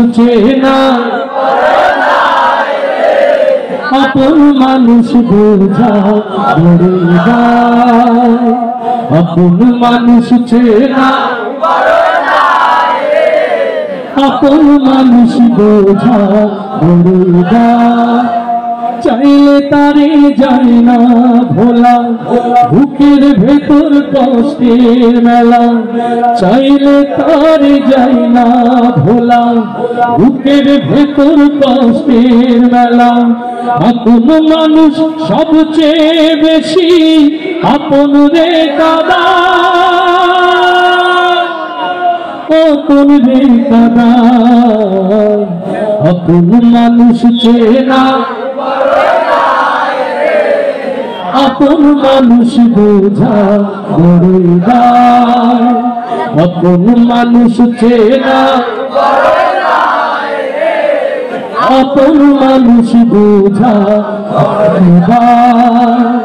চেনা আপন মানুষ বোঝা বড়ই দায় আপন মানুষ চেনা আপন মানুষ বোঝা বড়ই দায় চাইলে তারে যায় না ভোলা বুকের ভেতর কষ্টের মেলা চাইলে তারে যায় না ভোলা বুকের ভেতর কষ্টের মেলা আপন মানুষ সবচেয়ে বেশি আপন রে দাদা আপন রে দাদা আপন মানুষ চেনা আপন মানুষ বোঝা বড়ই দায় আপন মানুষ চেনা আপন মানুষ বোঝা বড়ই দায়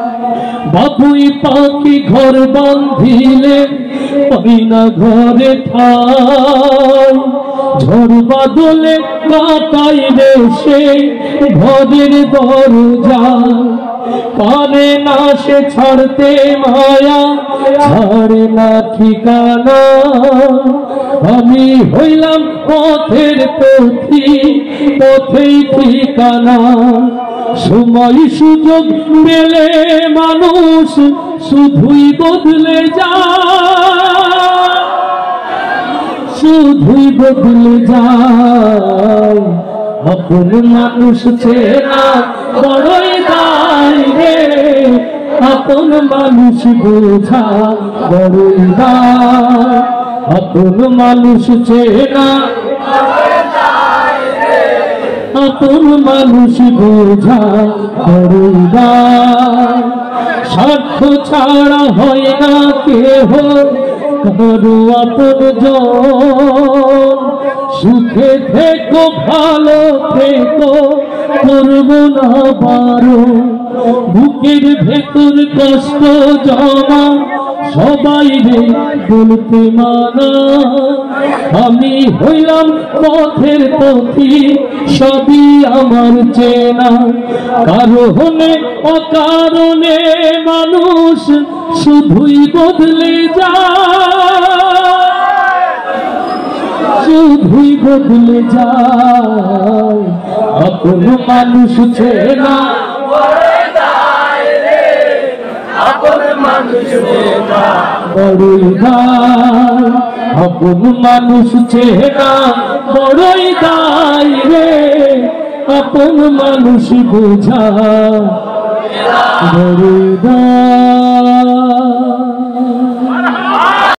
বাবুই পাখি ঘর বাঁধিলে পাই না ঘরে ঠাই ঝড় বাদলে কাটাইবে সেই ঘরের দরজা পারে না সে ছাড়তে মায়া ছাড়ে না ঠিকানা আমি হইলাম পথের পথি পথেই ঠিকানা সময় সুযোগ পেলে মানুষ শুধুই বদলে যায় শুধুই বদলে যায় আপন মানুষ চেনা বড়ই দায় রে আপন মানুষ বোঝা বড়ই দায় আপন মানুষ চেনা আপন মানুষ বোঝা বড়ই দায় স্বার্থ ছাড়া হয় না কেহ কারো আপন জন সুখে থেকো ভালো থেকো করবো না পারো বুকের ভেতর কষ্ট জমা সবাই রে বলতে মানা আমি হইলাম পথের পথি সবই আমার চেনা কারণে অকারণে মানুষ শুধুই বদলে যায় শুধুই বদলে যায় আপন মানুষ চেনা আপন মানুষ বড়ই দায় আপন মানুষ চেনা বড়ই দায় রে আপন মানুষ বোঝা বড়ই দায়।